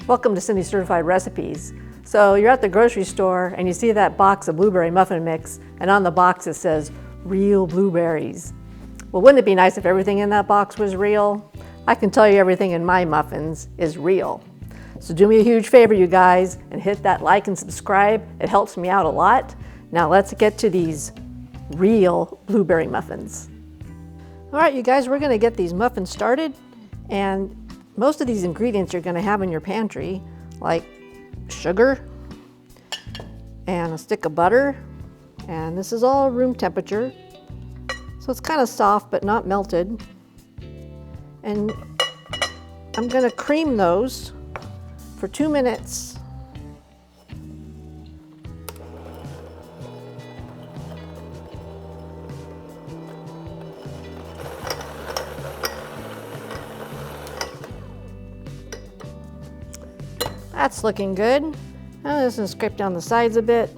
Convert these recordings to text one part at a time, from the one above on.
Welcome to Cindy's Certified Recipes. So you're at the grocery store and you see that box of blueberry muffin mix, and on the box it says real blueberries. Well, wouldn't it be nice if everything in that box was real? I can tell you everything in my muffins is real. So do me a huge favor, you guys, and hit that like and subscribe. It helps me out a lot. Now let's get to these real blueberry muffins. All right, you guys, we're gonna get these muffins started, and most of these ingredients you're gonna have in your pantry, like sugar and a stick of butter, and this is all room temperature. So it's kind of soft but not melted. And I'm gonna cream those for 2 minutes. That's looking good. Now I'm just gonna scrape down the sides a bit.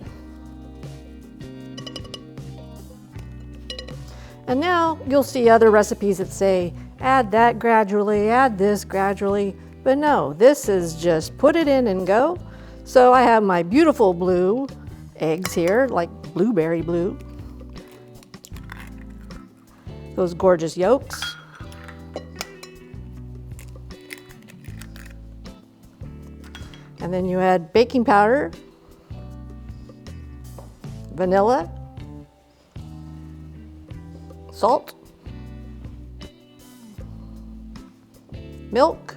And now you'll see other recipes that say, add that gradually, add this gradually. But no, this is just put it in and go. So I have my beautiful blue eggs here, like blueberry blue. Those gorgeous yolks. And then you add baking powder, vanilla, salt, milk,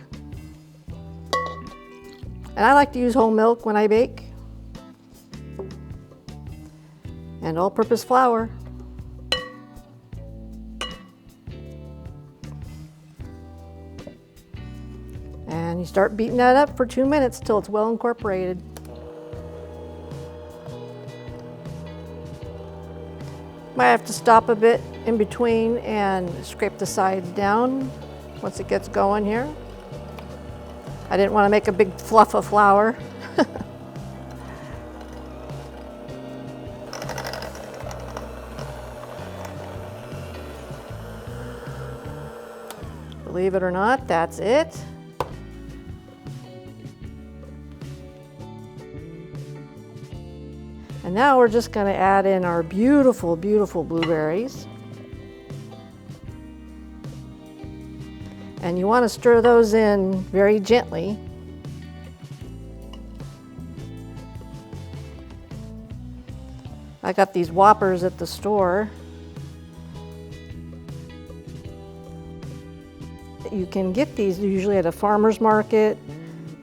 and I like to use whole milk when I bake, and all-purpose flour. And you start beating that up for 2 minutes till it's well incorporated. Might have to stop a bit in between and scrape the sides down once it gets going here. I didn't want to make a big fluff of flour. Believe it or not, that's it. And now we're just going to add in our beautiful, beautiful blueberries. And you want to stir those in very gently. I got these Whoppers at the store. You can get these usually at a farmer's market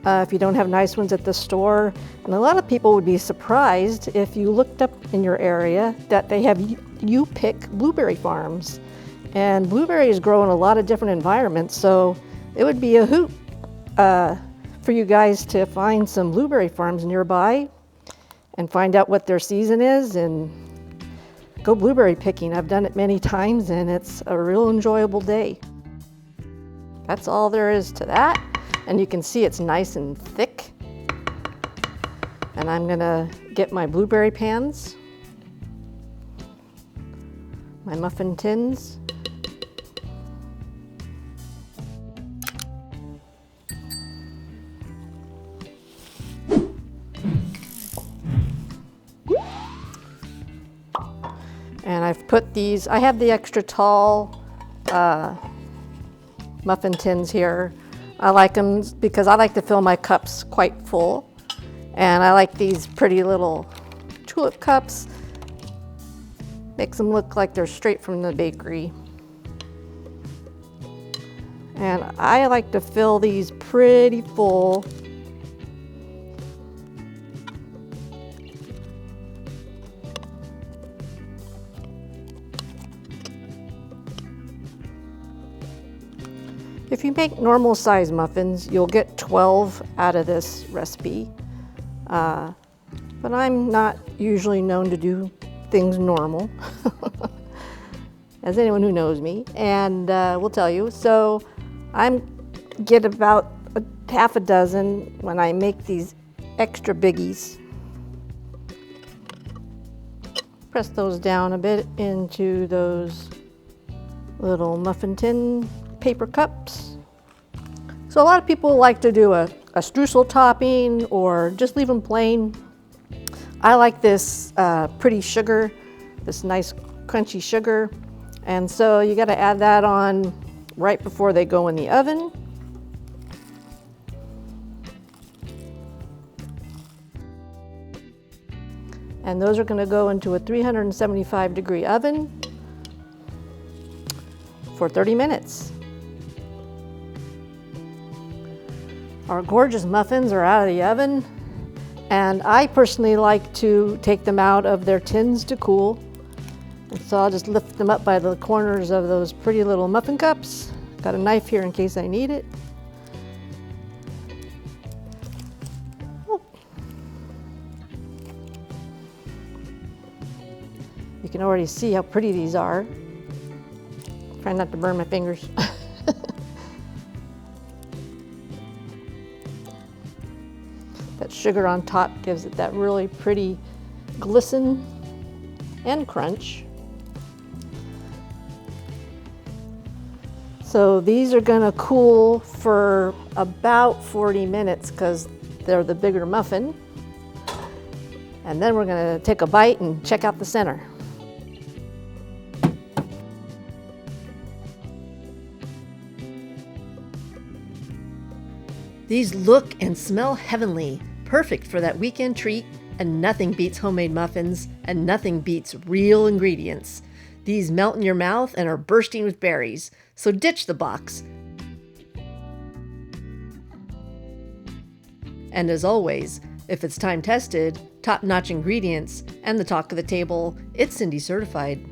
if you don't have nice ones at the store. And a lot of people would be surprised if you looked up in your area that they have you pick blueberry farms. And blueberries grow in a lot of different environments, so it would be a hoot for you guys to find some blueberry farms nearby and find out what their season is and go blueberry picking. I've done it many times and it's a real enjoyable day. That's all there is to that. And you can see it's nice and thick. And I'm gonna get my blueberry pans, my muffin tins, and I've put these, I have the extra tall muffin tins here. I like them because I like to fill my cups quite full. And I like these pretty little tulip cups. Makes them look like they're straight from the bakery. And I like to fill these pretty full. If you make normal size muffins, you'll get 12 out of this recipe. But I'm not usually known to do things normal, as anyone who knows me, and will tell you. So I get about half a dozen when I make these extra biggies. Press those down a bit into those little muffin tin paper cups. So a lot of people like to do a a streusel topping or just leave them plain. I like this pretty sugar, this nice crunchy sugar. And so you got to add that on right before they go in the oven. And those are going to go into a 375-degree oven for 30 minutes. Our gorgeous muffins are out of the oven, and I personally like to take them out of their tins to cool. And so I'll just lift them up by the corners of those pretty little muffin cups. Got a knife here in case I need it. You can already see how pretty these are. Try not to burn my fingers. That sugar on top gives it that really pretty glisten and crunch. So these are gonna cool for about 40 minutes because they're the bigger muffin. And then we're gonna take a bite and check out the center. These look and smell heavenly, perfect for that weekend treat, and nothing beats homemade muffins, and nothing beats real ingredients. These melt in your mouth and are bursting with berries, so ditch the box. And as always, if it's time tested, top-notch ingredients, and the talk of the table, it's Cindy certified.